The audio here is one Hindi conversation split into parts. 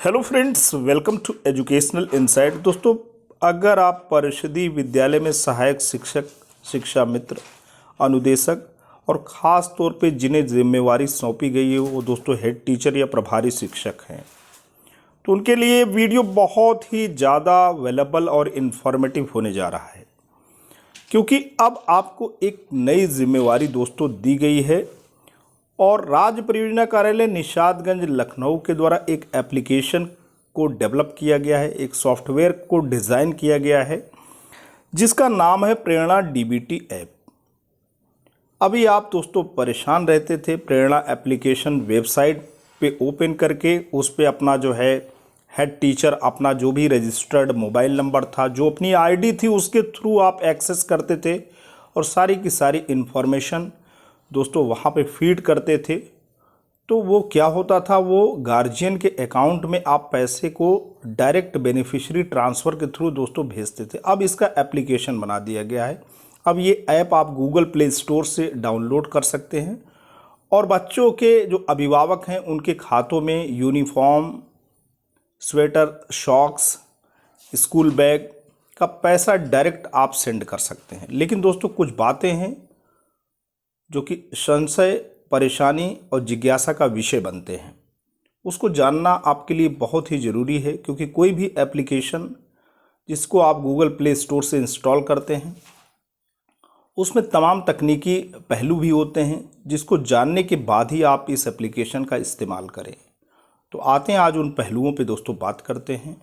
Hello friends, welcome to educational insight. दोस्तों, अगर आप परिषदीय विद्यालय में सहायक शिक्षक, शिक्षा मित्र, अनुदेशक और ख़ास तौर पे जिन्हें जिम्मेवारी सौंपी गई है वो दोस्तों हेड टीचर या प्रभारी शिक्षक हैं, तो उनके लिए वीडियो बहुत ही ज़्यादा अवेलेबल और इन्फॉर्मेटिव होने जा रहा है, क्योंकि अब आपको एक नई जिम्मेवारी दोस्तों दी गई है और राज्य परियोजना कार्यालय निषादगंज लखनऊ के द्वारा एक एप्लीकेशन को डेवलप किया गया है, एक सॉफ्टवेयर को डिज़ाइन किया गया है जिसका नाम है प्रेरणा डीबीटी ऐप। अभी आप दोस्तों परेशान रहते थे प्रेरणा एप्लीकेशन वेबसाइट पे ओपन करके उस पे अपना जो है हेड टीचर अपना जो भी रजिस्टर्ड मोबाइल नंबर था, जो अपनी आईडी थी, उसके थ्रू आप एक्सेस करते थे और सारी की सारी इन्फॉर्मेशन दोस्तों वहाँ पे फीड करते थे। तो वो क्या होता था, वो गार्जियन के अकाउंट में आप पैसे को डायरेक्ट बेनिफिशियरी ट्रांसफ़र के थ्रू दोस्तों भेजते थे। अब इसका एप्लीकेशन बना दिया गया है। अब ये ऐप आप गूगल प्ले स्टोर से डाउनलोड कर सकते हैं और बच्चों के जो अभिभावक हैं उनके खातों में uniform, sweater, socks, school bag का पैसा डायरेक्ट आप सेंड कर सकते हैं। लेकिन दोस्तों कुछ बातें हैं जो कि संशय, परेशानी और जिज्ञासा का विषय बनते हैं। उसको जानना आपके लिए बहुत ही ज़रूरी है, क्योंकि कोई भी एप्लीकेशन जिसको आप गूगल प्ले स्टोर से इंस्टॉल करते हैं उसमें तमाम तकनीकी पहलू भी होते हैं जिसको जानने के बाद ही आप इस एप्लीकेशन का इस्तेमाल करें। तो आते हैं आज उन पहलुओं पे दोस्तों बात करते हैं।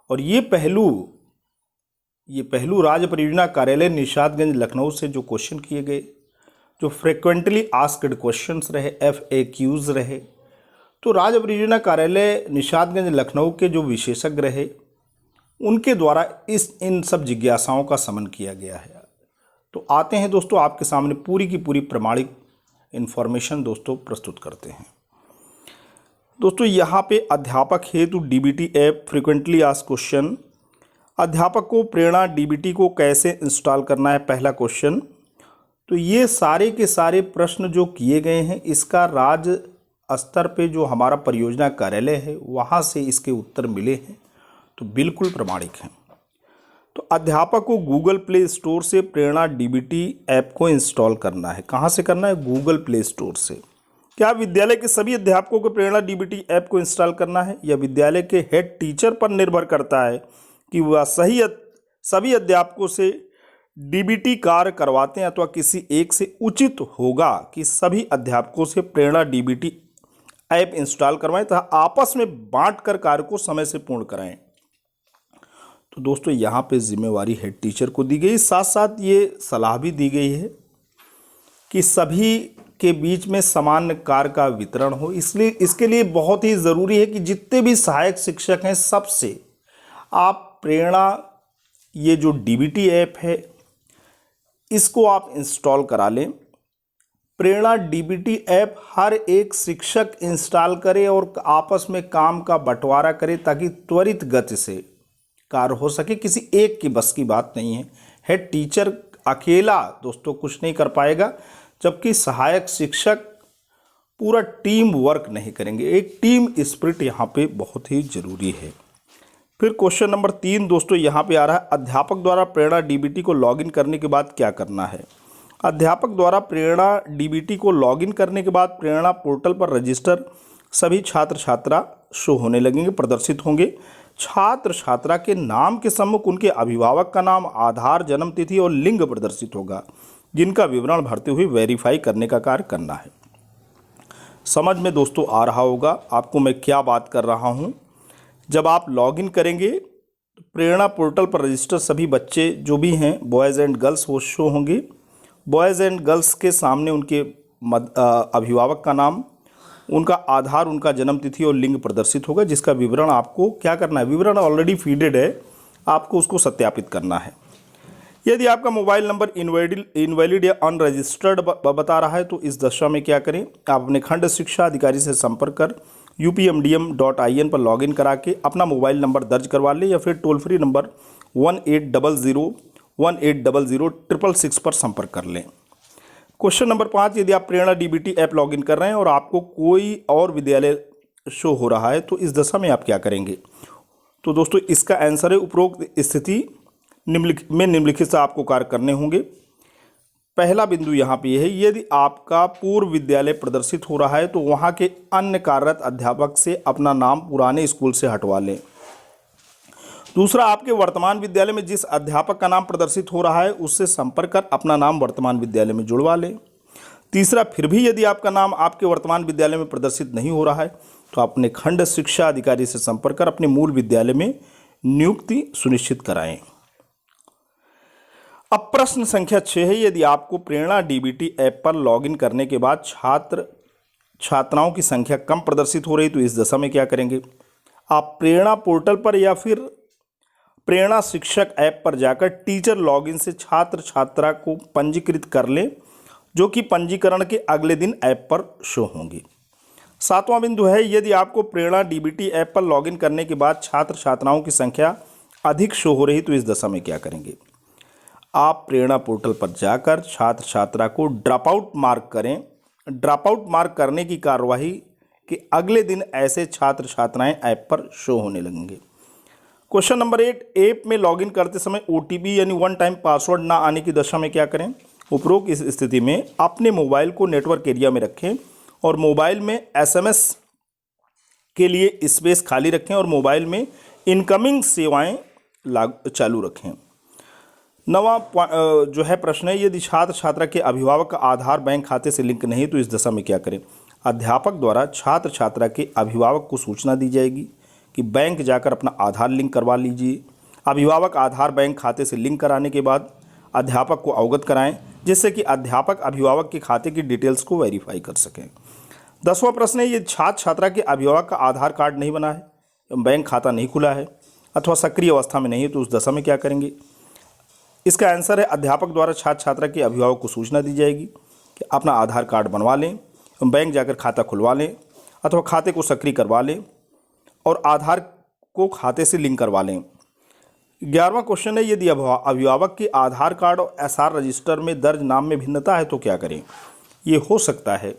और ये पहलू राज्य परियोजना कार्यालय निषादगंज लखनऊ से जो क्वेश्चन किए गए, जो फ्रिक्वेंटली आस्क्ड क्वेश्चंस रहे, FAQs रहे, तो राज्य परियोजना कार्यालय निषादगंज लखनऊ के जो विशेषज्ञ रहे उनके द्वारा इन सब जिज्ञासाओं का समन किया गया है। तो आते हैं दोस्तों आपके सामने पूरी की पूरी प्रमाणिक इन्फॉर्मेशन दोस्तों प्रस्तुत करते हैं। दोस्तों यहाँ पे अध्यापक हेतु DBT app frequently asked question, अध्यापक को प्रेरणा डीबीटी को कैसे इंस्टॉल करना है, पहला क्वेश्चन। तो ये सारे के सारे प्रश्न जो किए गए हैं इसका राज्य स्तर पे जो हमारा परियोजना कार्यालय है वहाँ से इसके उत्तर मिले हैं, तो बिल्कुल प्रमाणिक हैं। तो अध्यापक को गूगल प्ले स्टोर से प्रेरणा डीबीटी ऐप को इंस्टॉल करना है। कहाँ से करना है? गूगल प्ले स्टोर से। क्या विद्यालय के सभी अध्यापकों को प्रेरणा डीबीटी ऐप को इंस्टॉल करना है या विद्यालय के हेड टीचर पर निर्भर करता है कि वह सभी अध्यापकों से डीबीटी कार्य करवाते हैं, अथवा किसी एक से उचित होगा कि सभी अध्यापकों से प्रेरणा डीबीटी ऐप इंस्टॉल करवाएं तथा आपस में बांटकर कार्य को समय से पूर्ण कराएं। तो दोस्तों यहाँ पे जिम्मेवारी हेड टीचर को दी गई, साथ साथ ये सलाह भी दी गई है कि सभी के बीच में समान कार्य का वितरण हो। इसलिए इसके लिए बहुत ही ज़रूरी है कि जितने भी सहायक शिक्षक हैं सबसे आप प्रेरणा ये जो डीबीटी ऐप है इसको आप इंस्टॉल करा लें। प्रेरणा डीबीटी ऐप हर एक शिक्षक इंस्टॉल करे और आपस में काम का बंटवारा करे ताकि त्वरित गति से कार्य हो सके। किसी एक की बस की बात नहीं है। हेड टीचर अकेला दोस्तों कुछ नहीं कर पाएगा, जबकि सहायक शिक्षक पूरा टीम वर्क नहीं करेंगे। एक टीम स्पिरिट यहाँ पे बहुत ही ज़रूरी है। फिर क्वेश्चन नंबर 3 दोस्तों यहाँ पे आ रहा है, अध्यापक द्वारा प्रेरणा डीबीटी को लॉगिन करने के बाद क्या करना है। अध्यापक द्वारा प्रेरणा डीबीटी को लॉगिन करने के बाद प्रेरणा पोर्टल पर रजिस्टर सभी छात्र छात्रा शो होने लगेंगे, प्रदर्शित होंगे। छात्र छात्रा के नाम के सम्मुख उनके अभिभावक का नाम, आधार, जन्म तिथि और लिंग प्रदर्शित होगा, जिनका विवरण भरते हुए वेरीफाई करने का कार्य करना है। समझ में दोस्तों आ रहा होगा आपको मैं क्या बात कर रहा हूँ। जब आप लॉगिन करेंगे तो प्रेरणा पोर्टल पर रजिस्टर सभी बच्चे जो भी हैं, बॉयज़ एंड गर्ल्स, वो शो होंगे। बॉयज़ एंड गर्ल्स के सामने उनके अभिभावक का नाम, उनका आधार, उनका जन्म तिथि और लिंग प्रदर्शित होगा, जिसका विवरण आपको क्या करना है, विवरण ऑलरेडी फीडेड है, आपको उसको सत्यापित करना है। यदि आपका मोबाइल नंबर इनवैलिड या अनरजिस्टर्ड बता रहा है तो इस दशा में क्या करें, आप अपने खंड शिक्षा अधिकारी से संपर्क कर upmdm.in पर लॉगिन करा के अपना मोबाइल नंबर दर्ज करवा लें या फिर टोल फ्री नंबर 1800 पर संपर्क कर लें। क्वेश्चन नंबर 5, यदि आप प्रेरणा डीबीटी ऐप लॉगिन कर रहे हैं और आपको कोई और विद्यालय शो हो रहा है, तो इस दशा में आप क्या करेंगे? तो दोस्तों इसका आंसर है उपरोक्त स्थिति निम्नलिखित से आपको कार्य करने होंगे। पहला बिंदु यहाँ पे है, यदि आपका पूर्व विद्यालय प्रदर्शित हो रहा है तो वहाँ के अन्य कार्यरत अध्यापक से अपना नाम पुराने स्कूल से हटवा लें। दूसरा, आपके वर्तमान विद्यालय में जिस अध्यापक का नाम प्रदर्शित हो रहा है उससे संपर्क कर अपना नाम वर्तमान विद्यालय में जुड़वा लें। तीसरा, फिर भी यदि आपका नाम आपके वर्तमान विद्यालय में प्रदर्शित नहीं हो रहा है तो अपने खंड शिक्षा अधिकारी से संपर्क कर अपने मूल विद्यालय में नियुक्ति सुनिश्चित कराएं। अब प्रश्न संख्या 6 है, यदि आपको प्रेरणा डीबीटी ऐप पर लॉगिन करने के बाद छात्राओं की संख्या कम प्रदर्शित हो रही तो इस दशा में क्या करेंगे? आप प्रेरणा पोर्टल पर या फिर प्रेरणा शिक्षक ऐप पर जाकर टीचर लॉगिन से छात्र छात्रा को पंजीकृत कर लें, जो कि पंजीकरण के अगले दिन ऐप पर शो होंगे। 7वां बिंदु है, यदि आपको प्रेरणा डीबीटी ऐप पर लॉगिन करने के बाद छात्र छात्राओं की संख्या अधिक शो हो रही तो इस दशा में क्या करेंगे? आप प्रेरणा पोर्टल पर जाकर छात्र छात्रा को ड्रॉप आउट मार्क करें। ड्रॉप आउट मार्क करने की कार्यवाही के अगले दिन ऐसे छात्र छात्राएं ऐप पर शो होने लगेंगे। क्वेश्चन नंबर 8, ऐप में लॉगिन करते समय ओटीपी यानी वन टाइम पासवर्ड ना आने की दशा में क्या करें? उपरोक्त इस स्थिति में अपने मोबाइल को नेटवर्क एरिया में रखें और मोबाइल में एसएमएस के लिए स्पेस खाली रखें और मोबाइल में इनकमिंग सेवाएं चालू रखें। 9वां जो है प्रश्न है, यदि छात्र छात्रा के अभिभावक का आधार बैंक खाते से लिंक नहीं तो इस दशा में क्या करें? अध्यापक द्वारा छात्र छात्रा के अभिभावक को सूचना दी जाएगी कि बैंक जाकर अपना आधार लिंक करवा लीजिए। अभिभावक आधार बैंक खाते से लिंक कराने के बाद अध्यापक को अवगत कराएं, जिससे कि अध्यापक अभिभावक के खाते की डिटेल्स को वेरीफाई कर सकें। 10वां प्रश्न है, ये छात्र छात्रा के अभिभावक का आधार कार्ड नहीं बना है, बैंक खाता नहीं खुला है अथवा सक्रिय अवस्था में नहीं है तो उस दशा में क्या करेंगे? इसका आंसर है, अध्यापक द्वारा छात्र छात्रा के अभिभावक को सूचना दी जाएगी कि अपना आधार कार्ड बनवा लें, बैंक जाकर खाता खुलवा लें अथवा खाते को सक्रिय करवा लें और आधार को खाते से लिंक करवा लें। 11वां क्वेश्चन है, यदि अभिभावक के आधार कार्ड और एसआर रजिस्टर में दर्ज नाम में भिन्नता है तो क्या करें? ये हो सकता है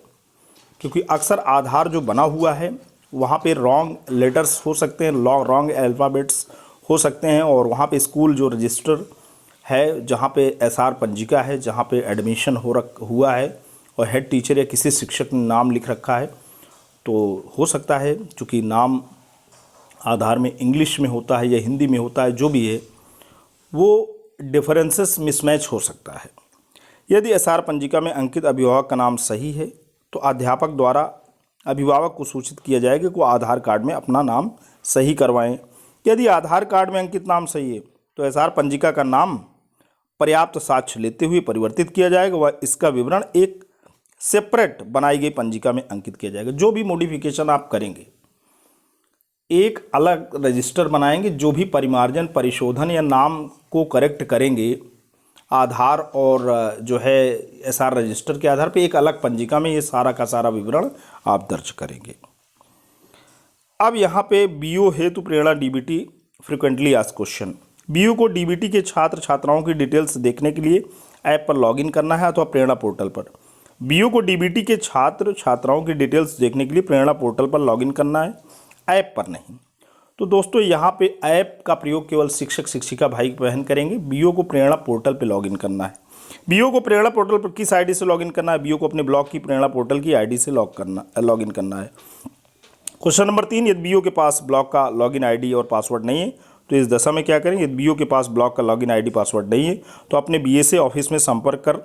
क्योंकि अक्सर आधार जो बना हुआ है वहाँ पे रॉन्ग लेटर्स हो सकते हैं, रॉन्ग अल्फ़ाबेट्स हो सकते हैं और वहाँ पे स्कूल जो रजिस्टर है, जहाँ पे एसआर पंजिका है, जहाँ पे एडमिशन हुआ है और हेड टीचर या किसी शिक्षक ने नाम लिख रखा है, तो हो सकता है चूँकि नाम आधार में इंग्लिश में होता है या हिंदी में होता है, जो भी है वो डिफरेंसेस मिसमैच हो सकता है। यदि एसआर पंजिका में अंकित अभिभावक का नाम सही है तो अध्यापक द्वारा अभिभावक को सूचित किया जाएगा कि वो आधार कार्ड में अपना नाम सही करवाएं। यदि आधार कार्ड में अंकित नाम सही है तो एसआर पंजिका का नाम पर्याप्त साक्ष्य लेते हुए परिवर्तित किया जाएगा व इसका विवरण एक सेपरेट बनाई गई पंजिका में अंकित किया जाएगा। जो भी मॉडिफिकेशन आप करेंगे एक अलग रजिस्टर बनाएंगे, जो भी परिमार्जन परिशोधन या नाम को करेक्ट करेंगे आधार और जो है एसआर रजिस्टर के आधार पे एक अलग पंजिका में ये सारा का सारा विवरण आप दर्ज करेंगे। अब यहाँ पे बीओ हेतु Prerna DBT frequently asked question. BO को डीबीटी के छात्र छात्राओं की डिटेल्स देखने के लिए ऐप पर लॉगिन करना है अथवा प्रेरणा पोर्टल पर। बीओ को डीबीटी के छात्र छात्राओं की डिटेल्स देखने के लिए प्रेरणा पोर्टल पर लॉगिन करना है, ऐप पर नहीं। तो दोस्तों यहाँ पे ऐप का प्रयोग केवल शिक्षक शिक्षिका भाई बहन करेंगे। बीओ को प्रेरणा पोर्टल पे लॉगिन करना है। बीओ को प्रेरणा पोर्टल पर किस आईडी से लॉगिन करना है? बीओ को अपने ब्लॉक की प्रेरणा पोर्टल की आईडी से लॉगिन करना है। क्वेश्चन नंबर 3, यदि बीओ के पास ब्लॉक का लॉगिन आईडी और पासवर्ड नहीं है तो इस दशा में क्या करें? यदि बीओ के पास ब्लॉक का लॉगिन आईडी पासवर्ड नहीं है तो अपने बीएसए ऑफिस में संपर्क कर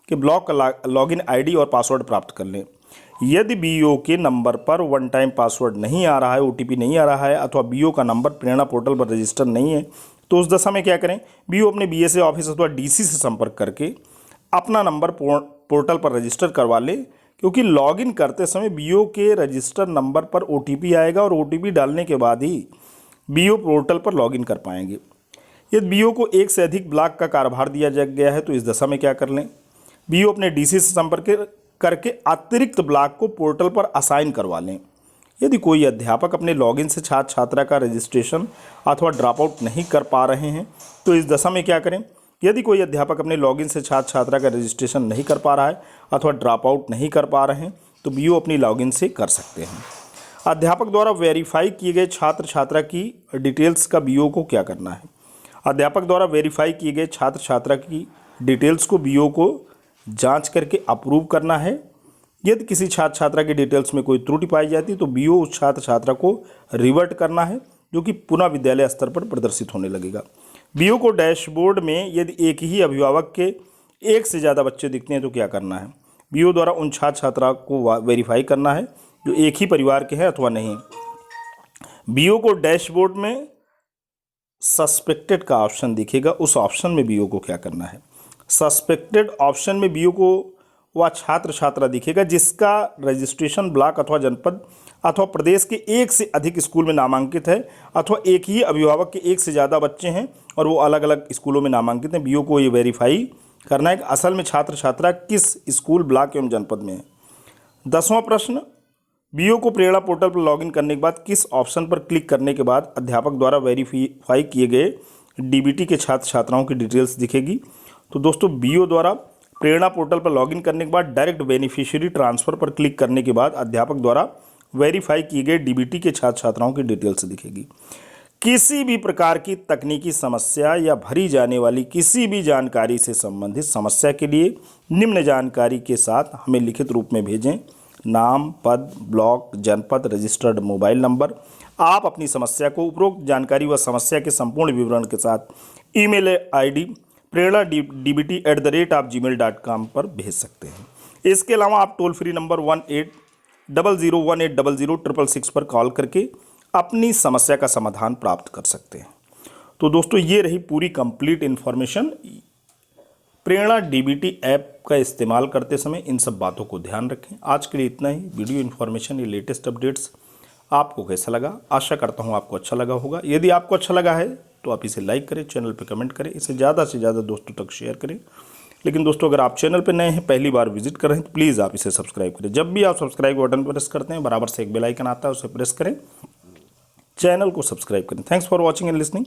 के ब्लॉक का लॉगिन आईडी और पासवर्ड प्राप्त कर लें। यदि बीओ के नंबर पर वन टाइम पासवर्ड नहीं आ रहा है, ओटीपी नहीं आ रहा है अथवा बीओ का नंबर प्रेरणा पोर्टल पर रजिस्टर नहीं है तो उस दशा में क्या करें? बीओ अपने बीएसए ऑफिस अथवा डीसी से संपर्क करके अपना नंबर पोर्टल पर रजिस्टर करवा ले, क्योंकि लॉगिन करते समय बीओ के रजिस्टर नंबर पर ओटीपी आएगा और ओटीपी डालने के बाद ही बीओ पोर्टल पर लॉगिन कर पाएंगे। यदि बीओ को एक से अधिक ब्लॉक का कार्यभार दिया गया है तो इस दशा में क्या कर लें? बीओ अपने डीसी से संपर्क करके अतिरिक्त ब्लॉक को पोर्टल पर असाइन करवा लें। यदि कोई अध्यापक अपने लॉगिन से छात्र छात्रा का रजिस्ट्रेशन अथवा ड्रॉप आउट नहीं कर पा रहे हैं तो इस दशा में क्या करें? यदि कोई अध्यापक अपने लॉगिन से छात्र छात्रा का रजिस्ट्रेशन नहीं कर पा रहा है अथवा ड्रॉप आउट नहीं कर पा रहे हैं तो बीओ अपनी लॉगिन से कर सकते हैं। अध्यापक द्वारा वेरीफाई किए गए छात्र छात्रा की डिटेल्स का बीओ को क्या करना है। अध्यापक द्वारा वेरीफाई किए गए छात्र छात्रा की डिटेल्स को बीओ को जांच करके अप्रूव करना है। यदि किसी छात्र छात्रा की डिटेल्स में कोई त्रुटि पाई जाती है तो बीओ उस छात्र छात्रा को रिवर्ट करना है, जो कि पुनः विद्यालय स्तर पर प्रदर्शित होने लगेगा। बीओ को डैशबोर्ड में यदि एक ही अभिभावक के एक से ज़्यादा बच्चे दिखते हैं तो क्या करना है। बीओ द्वारा उन छात्र छात्रा को वेरीफाई करना है जो एक ही परिवार के हैं अथवा नहीं। बीओ को डैशबोर्ड में सस्पेक्टेड का ऑप्शन दिखेगा, उस ऑप्शन में बीओ को क्या करना है। सस्पेक्टेड ऑप्शन में बीओ को वह छात्र छात्रा दिखेगा जिसका रजिस्ट्रेशन ब्लॉक अथवा जनपद अथवा प्रदेश के एक से अधिक स्कूल में नामांकित है अथवा एक ही अभिभावक के एक से ज़्यादा बच्चे हैं और वो अलग अलग स्कूलों में नामांकित हैं। बीओ को ये वेरीफाई करना है कि असल में छात्र छात्रा किस स्कूल, ब्लॉक एवं जनपद में है। 10वां प्रश्न, बीओ को प्रेरणा पोर्टल पर लॉगिन करने के बाद किस ऑप्शन पर क्लिक करने के बाद अध्यापक द्वारा वेरीफाई किए गए डीबीटी के छात्र छात्राओं की डिटेल्स दिखेगी। तो दोस्तों, बीओ द्वारा प्रेरणा पोर्टल पर लॉगिन करने के बाद डायरेक्ट बेनिफिशियरी ट्रांसफ़र पर क्लिक करने के बाद अध्यापक द्वारा वेरीफाई किए गए डीबीटी के छात्र छात्राओं की डिटेल्स दिखेगी। किसी भी प्रकार की तकनीकी समस्या या भरी जाने वाली किसी भी जानकारी से संबंधित समस्या के लिए निम्न जानकारी के साथ हमें लिखित रूप में भेजें। नाम, पद, ब्लॉक, जनपद, रजिस्टर्ड मोबाइल नंबर। आप अपनी समस्या को उपरोक्त जानकारी व समस्या के संपूर्ण विवरण के साथ ईमेल आईडी prerana.dbt@gmail.com पर भेज सकते हैं। इसके अलावा आप टोल फ्री नंबर 1800180066 पर कॉल करके अपनी समस्या का समाधान प्राप्त कर सकते हैं। तो दोस्तों, ये रही पूरी कंप्लीट इन्फॉर्मेशन। प्रेरणा डीबीटी ऐप का इस्तेमाल करते समय इन सब बातों को ध्यान रखें। आज के लिए इतना ही। वीडियो इन्फॉर्मेशन, ये लेटेस्ट अपडेट्स आपको कैसा लगा, आशा करता हूँ आपको अच्छा लगा होगा। यदि आपको अच्छा लगा है तो आप इसे लाइक करें, चैनल पे कमेंट करें, इसे ज़्यादा से ज़्यादा दोस्तों तक शेयर करें। लेकिन दोस्तों, अगर आप चैनल पे नए हैं, पहली बार विजिट कर रहे हैं, तो प्लीज़ आप इसे सब्सक्राइब करें। जब भी आप सब्सक्राइब बटन प्रेस करते हैं, बराबर से एक बेल आइकन आता है, उसे प्रेस करें, चैनल को सब्सक्राइब करें। Thanks for watching and listening.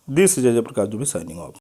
This is Ajay Prakash Dubey signing off.